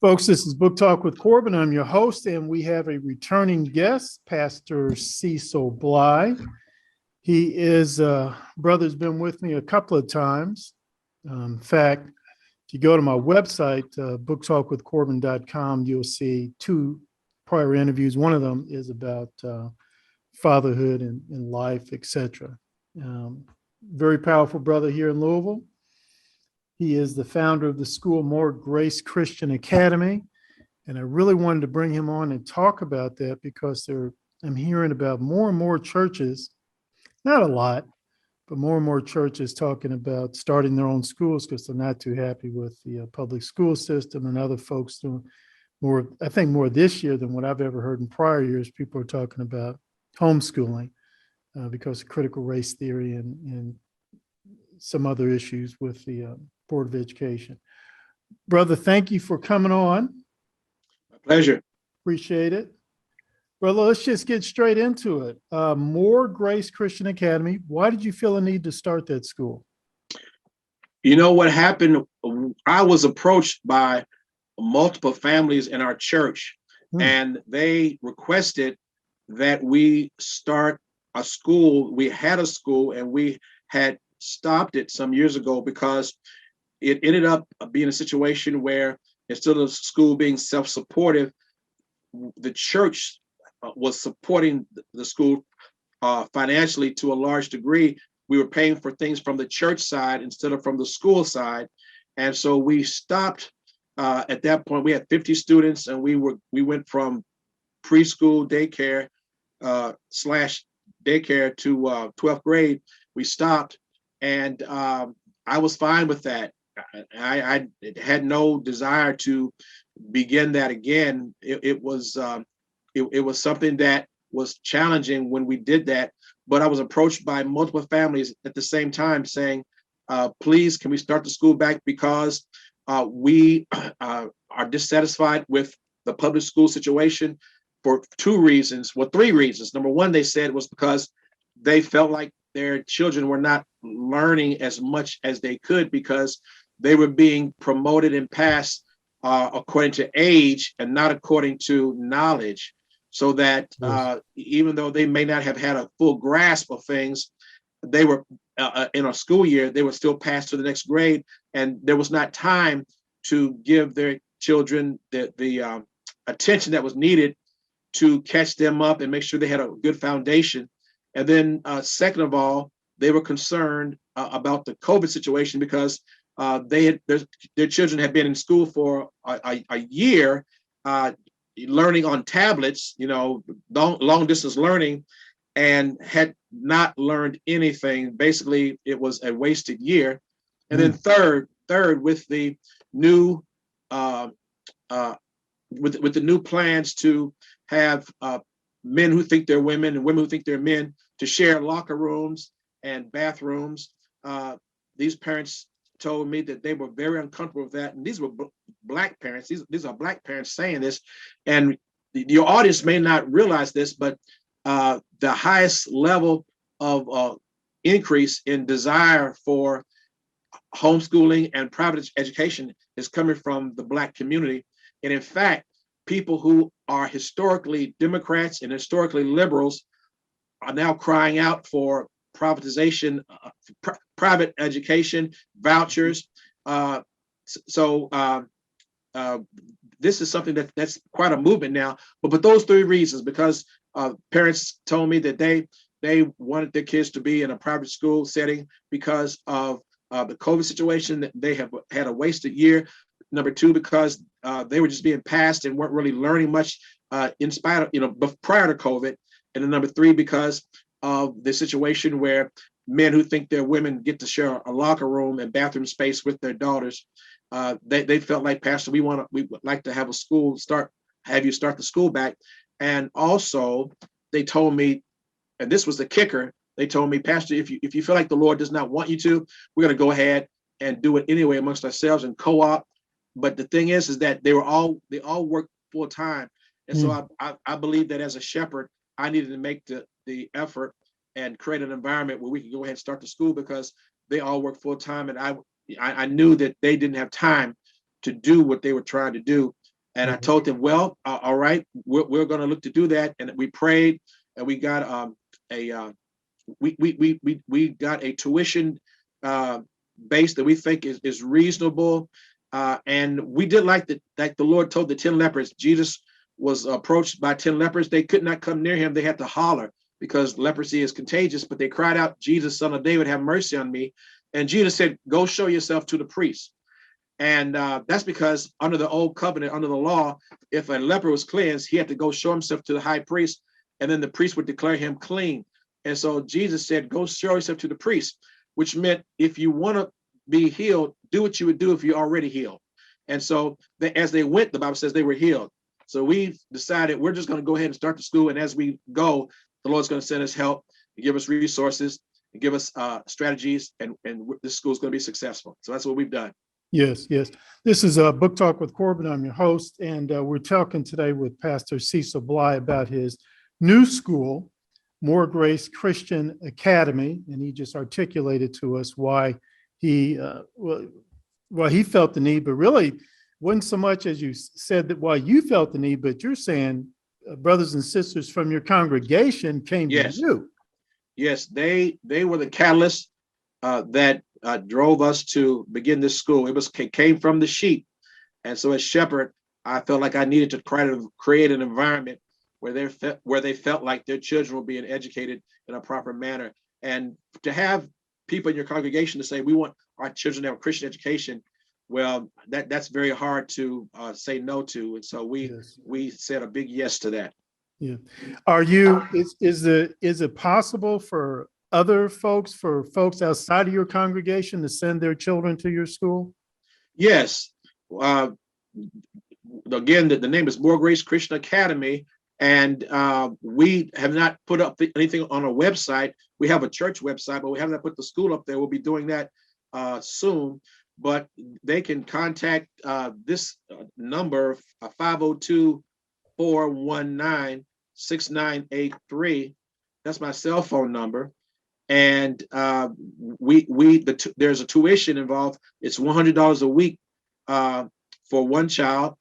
Folks, this is Book Talk with Corbin. I'm your host, and we have a returning guest, Pastor Cecil Blye. He is, brother's been with me a couple of times. In fact, if you go to my website, booktalkwithcorbin.com, you'll see two prior interviews. One of them is about fatherhood and life, etc. Very powerful brother here in Louisville. He is the founder of the school More Grace Christian Academy. And I really wanted to bring him on and talk about that because I'm hearing about more and more churches, not a lot, but more and more churches talking about starting their own schools because they're not too happy with the public school system, and other folks doing more, I think more this year than what I've ever heard in prior years. People are talking about homeschooling because of critical race theory and some other issues with the Board of Education. Brother, thank you for coming on. My pleasure. Appreciate it. Brother, let's just get straight into it. More Grace Christian Academy. Why did you feel a need to start that school? You know what happened? I was approached by multiple families in our church, and they requested that we start a school. We had a school and we had stopped it some years ago because it ended up being a situation where instead of school being self-supportive, the church was supporting the school financially to a large degree. We were paying for things from the church side instead of from the school side. And so we stopped at that point. We had 50 students and we went from preschool daycare slash daycare to 12th grade. We stopped, and I was fine with that. I had no desire to begin that again. It was something that was challenging when we did that, but I was approached by multiple families at the same time saying, please, can we start the school back because we are dissatisfied with the public school situation for three reasons. Number one, they said was because they felt like their children were not learning as much as they could because they were being promoted and passed according to age and not according to knowledge. So that even though they may not have had a full grasp of things, they were in a school year, they were still passed to the next grade, and there was not time to give their children the attention that was needed to catch them up and make sure they had a good foundation. And then second of all, they were concerned about the COVID situation because their children had been in school for a year, learning on tablets, long distance learning, and had not learned anything. Basically, it was a wasted year. And then third, with the new with the new plans to have men who think they're women and women who think they're men to share locker rooms and bathrooms. These parents told me that they were very uncomfortable with that. And these were Black parents. These are Black parents saying this. And your audience may not realize this, but the highest level of increase in desire for homeschooling and private education is coming from the Black community. And in fact, people who are historically Democrats and historically liberals are now crying out for privatization, private education, vouchers. So this is something that's quite a movement now. But those three reasons, because parents told me that they wanted their kids to be in a private school setting because of the COVID situation, that they have had a wasted year. Number two, because they were just being passed and weren't really learning much in spite of, prior to COVID. And then number three, because of the situation where men who think they're women get to share a locker room and bathroom space with their daughters. They felt like, Pastor, we would like to have have you start the school back. And also they told me, and this was the kicker, they told me, Pastor, if you feel like the Lord does not want you to, we're going to go ahead and do it anyway amongst ourselves and co-op. But the thing is that they all work full time. And so I believe that as a shepherd, I needed to make the effort and create an environment where we could go ahead and start the school because they all work full time. And I knew that they didn't have time to do what they were trying to do. And I told them, well, all right, we're going to look to do that. And we prayed, and we got we got a tuition base that we think is reasonable. And we did like the Lord told the 10 lepers. Jesus was approached by 10 lepers. They could not come near him. They had to holler because leprosy is contagious, but they cried out, Jesus, son of David, have mercy on me. And Jesus said, go show yourself to the priest. And that's because under the old covenant, under the law, if a leper was cleansed, he had to go show himself to the high priest, and then the priest would declare him clean. And so Jesus said, go show yourself to the priest, which meant if you want to be healed, do what you would do if you're already healed. And so as they went, the Bible says they were healed. So we decided we're just going to go ahead and start the school. And as we go, the Lord's going to send us help, give us resources, and give us strategies, and this school is going to be successful. So that's what we've done. Yes, yes. This is a Book Talk with Corbin. I'm your host, and we're talking today with Pastor Cecil Blye about his new school, More Grace Christian Academy, and he just articulated to us why he he felt the need, but really wasn't so much as you said that why you felt the need, but you're saying brothers and sisters from your congregation came to you. Yes, they were the catalyst that drove us to begin this school. It came from the sheep, and so as shepherd, I felt like I needed to create an environment where they felt like their children were being educated in a proper manner, and to have people in your congregation to say we want our children to have Christian education. Well, that's very hard to say no to, and so we said a big yes to that. Yeah, is it possible for other folks, outside of your congregation, to send their children to your school? Yes. Again, the name is More Grace Christian Academy, and we have not put up anything on our website. We have a church website, but we have not put the school up there. We'll be doing that soon. But they can contact this number, 502-419-6983. That's my cell phone number. And there's a tuition involved. It's $100 a week for one child.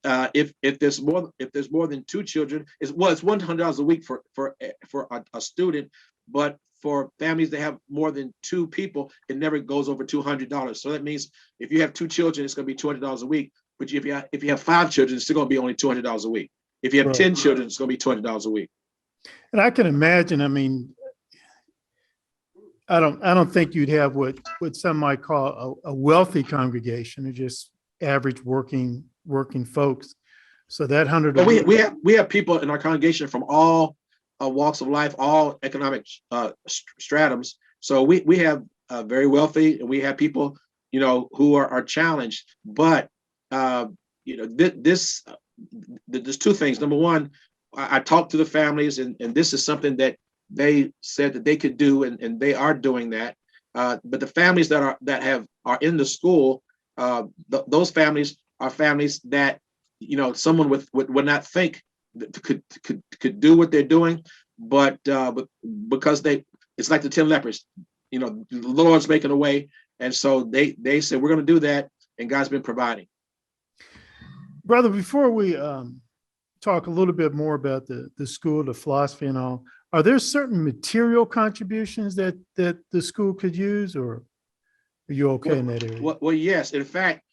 If there's more than two children, it's $100 a week for a student, but for families that have more than two people, it never goes over $200. So that means if you have two children, it's going to be $200 a week. But if you have five children, it's still going to be only $200 a week. If you have 10 children, it's going to be $200 a week. And I can imagine. I mean, I don't think you'd have what some might call a wealthy congregation, or just average working folks. So that $100. We have people in our congregation from all walks of life, all economic stratums. So we have very wealthy, and we have people, who are challenged. But there's two things. Number one, I talked to the families, and this is something that they said that they could do, and they are doing that. But the families that are in the school, those families are families that someone would not think that could do what they're doing, but because it's like the 10 lepers, the Lord's making a way, and so they said we're going to do that, and God's been providing. Brother, before we talk a little bit more about the school, the philosophy and all, are there certain material contributions that the school could use, or are you okay in that area? Well, yes. In fact,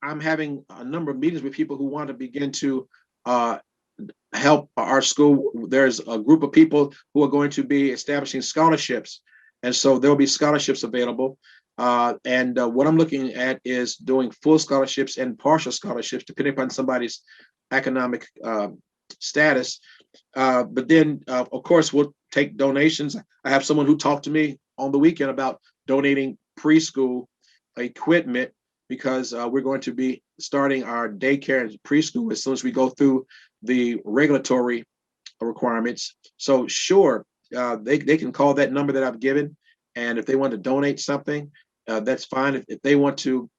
I'm having a number of meetings with people who want to begin to help our school. There's a group of people who are going to be establishing scholarships, and so there'll be scholarships available. And what I'm looking at is doing full scholarships and partial scholarships, depending upon somebody's economic status. But then, of course, we'll take donations. I have someone who talked to me on the weekend about donating preschool equipment, because we're going to be starting our daycare and preschool as soon as we go through the regulatory requirements. So sure, they can call that number that I've given, and if they want to donate something, that's fine. If they want to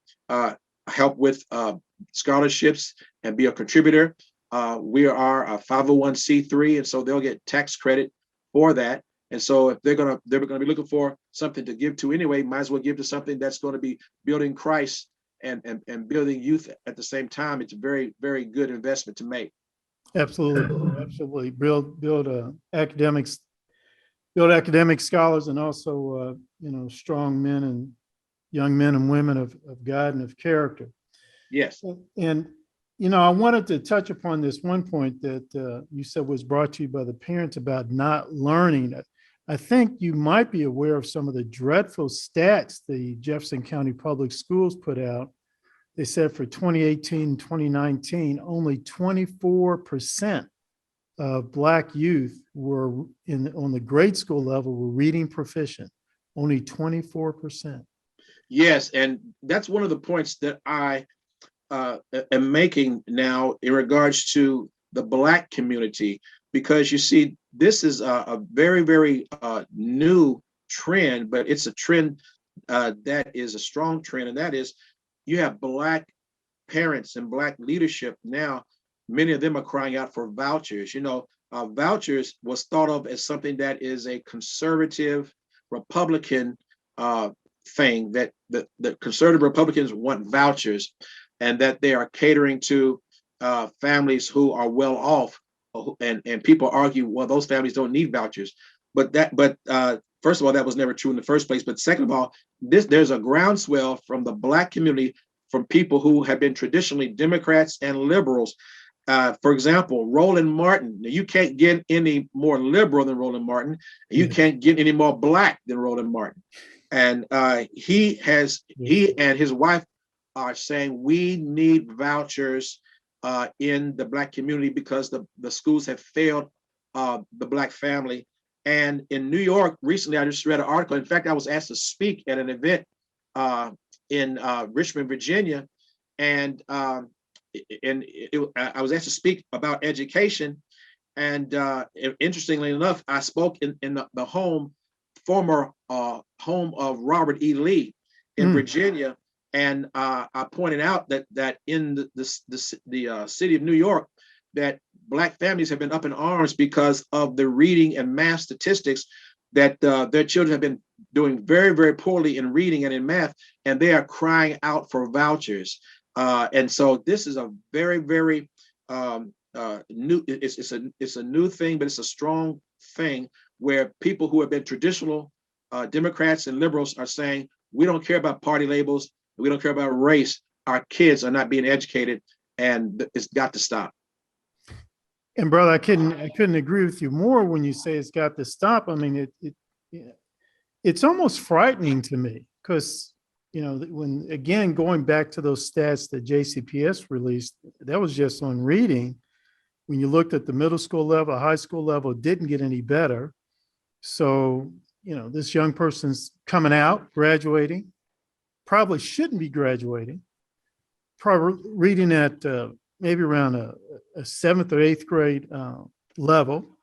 help with scholarships and be a contributor, we are a 501c3, and so they'll get tax credit for that. And so if they're gonna be looking for something to give to anyway, might as well give to something that's going to be building Christ and building youth at the same time, it's a very, very good investment to make. Absolutely, absolutely. Build academics, build academic scholars, and also strong men and young men and women of God and of character. Yes. And I wanted to touch upon this one point that you said was brought to you by the parents about not learning. I think you might be aware of some of the dreadful stats the Jefferson County Public Schools put out. They said for 2018, 2019, only 24% of Black youth were on the grade school level were reading proficient. Only 24%. Yes, and that's one of the points that I am making now in regards to the Black community, because you see, this is a very, very new trend, but it's a trend that is a strong trend, and that is you have Black parents and Black leadership now. Many of them are crying out for vouchers. Vouchers was thought of as something that is a conservative Republican thing, that the conservative Republicans want vouchers, and that they are catering to families who are well off, and people argue, well, those families don't need vouchers. But first of all, that was never true in the first place. But second of all, there's a groundswell from the Black community, from people who have been traditionally Democrats and liberals. For example, Roland Martin. You can't get any more liberal than Roland Martin. You can't get any more Black than Roland Martin. And he and his wife are saying we need vouchers in the Black community because the schools have failed the Black family. And in New York recently, I just read an article. In fact, I was asked to speak at an event in Richmond, Virginia, and I was asked to speak about education. And interestingly enough, I spoke in the former home of Robert E. Lee in Virginia, and I pointed out that in the city of New York, that Black families have been up in arms because of the reading and math statistics, that their children have been doing very, very poorly in reading and in math, and they are crying out for vouchers. And so this is a very, very new. It's a new thing, but it's a strong thing where people who have been traditional Democrats and liberals are saying, we don't care about party labels, we don't care about race. Our kids are not being educated, and it's got to stop. And brother, I couldn't agree with you more when you say it's got to stop. I mean, it's almost frightening to me, because when, again, going back to those stats that JCPS released, that was just on reading. When you looked at the middle school level, high school level, it didn't get any better. So, this young person's coming out, graduating, probably shouldn't be graduating, probably reading at maybe around a 7th or 8th grade level.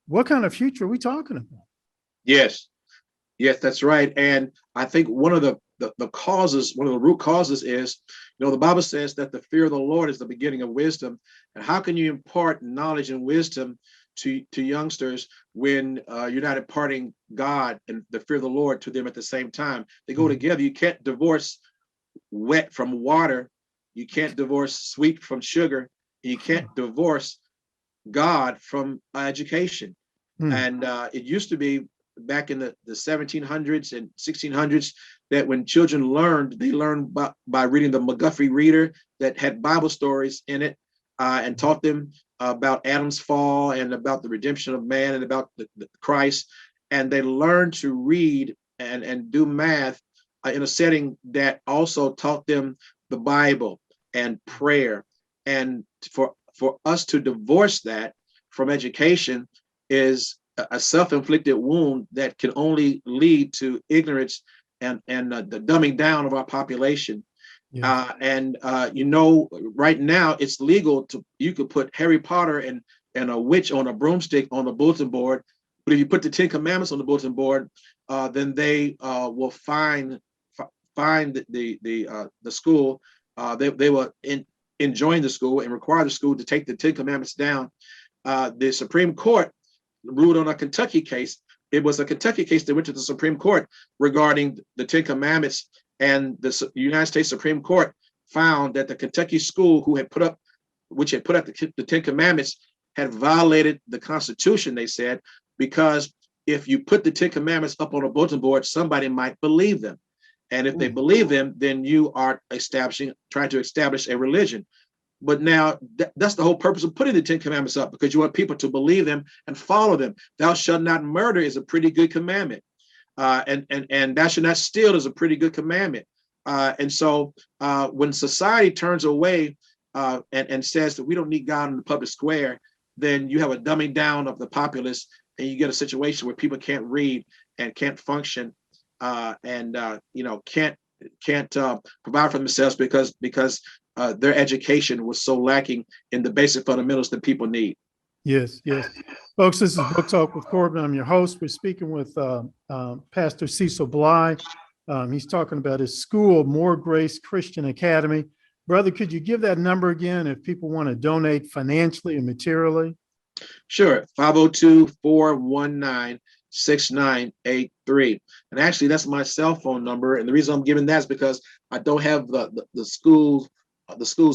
What kind of future are we talking about? Yes, that's right. And I think one of the causes, one of the root causes is, the Bible says that the fear of the Lord is the beginning of wisdom. And how can you impart knowledge and wisdom to youngsters when you're not imparting God and the fear of the Lord to them at the same time? They go together. You can't divorce wet from water. You can't divorce sweet from sugar. You can't divorce God from education. And it used to be back in the 1700s and 1600s that when children learned, they learned by reading the McGuffey Reader that had Bible stories in it, and taught them about Adam's fall and about the redemption of man and about the Christ. And they learned to read and do math in a setting that also taught them the Bible and prayer. And for us to divorce that from education is a self-inflicted wound that can only lead to ignorance and the dumbing down of our population. Yeah. Right now it's legal you could put Harry Potter and a witch on a broomstick on the bulletin board, but if you put the 10 Commandments on the bulletin board, then they will fine the school. They will enjoin the school and require the school to take the 10 Commandments down. The Supreme Court ruled on a Kentucky case. It was a Kentucky case that went to the Supreme Court regarding the 10 Commandments And the United States Supreme Court found that the Kentucky school which had put up the Ten Commandments had violated the Constitution, they said, because if you put the Ten Commandments up on a bulletin board, somebody might believe them. And if they believe them, then you are trying to establish a religion. But now that's the whole purpose of putting the Ten Commandments up, because you want people to believe them and follow them. Thou shalt not murder is a pretty good commandment. And thou shalt not steal is a pretty good commandment. And so when society turns away and says that we don't need God in the public square, then you have a dumbing down of the populace, and you get a situation where people can't read and can't function and can't provide for themselves because their education was so lacking in the basic fundamentals that people need. Yes, yes. Folks, this is Book Talk with Corbin. I'm your host. We're speaking with Pastor Cecil Blye. He's talking about his school, More Grace Christian Academy. Brother, could you give that number again if people want to donate financially and materially? Sure, 502-419-6983. And actually, that's my cell phone number. And the reason I'm giving that is because I don't have the school's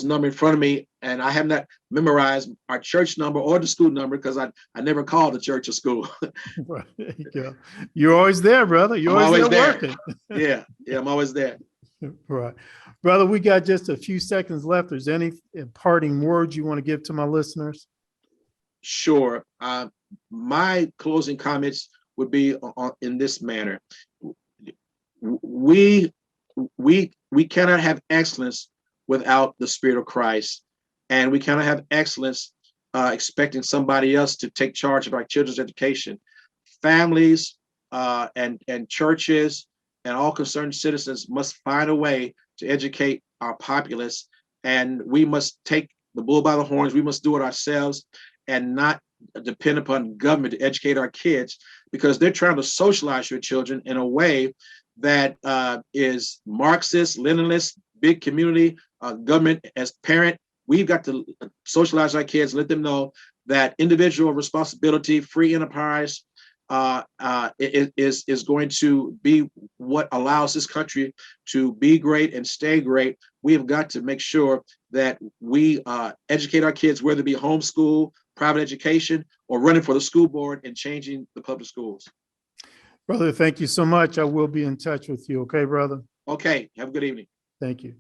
number in front of me, and I have not memorized our church number or the school number because I never called the church or school. Right, there you go. You're always there, brother. You're always there working. Yeah, I'm always there. Right. Brother, we got just a few seconds left. Is there any parting words you want to give to my listeners? Sure. My closing comments would be in this manner. We cannot have excellence without the Spirit of Christ, and we cannot have excellence expecting somebody else to take charge of our children's education. Families and churches and all concerned citizens must find a way to educate our populace, and we must take the bull by the horns. We must do it ourselves and not depend upon government to educate our kids, because they're trying to socialize your children in a way that is Marxist, Leninist, big community, government as parent. We've got to socialize our kids, let them know that individual responsibility, free enterprise is going to be what allows this country to be great and stay great. We have got to make sure that we educate our kids, whether it be homeschool, private education, or running for the school board and changing the public schools. Brother, thank you so much. I will be in touch with you. Okay, brother? Okay. Have a good evening. Thank you.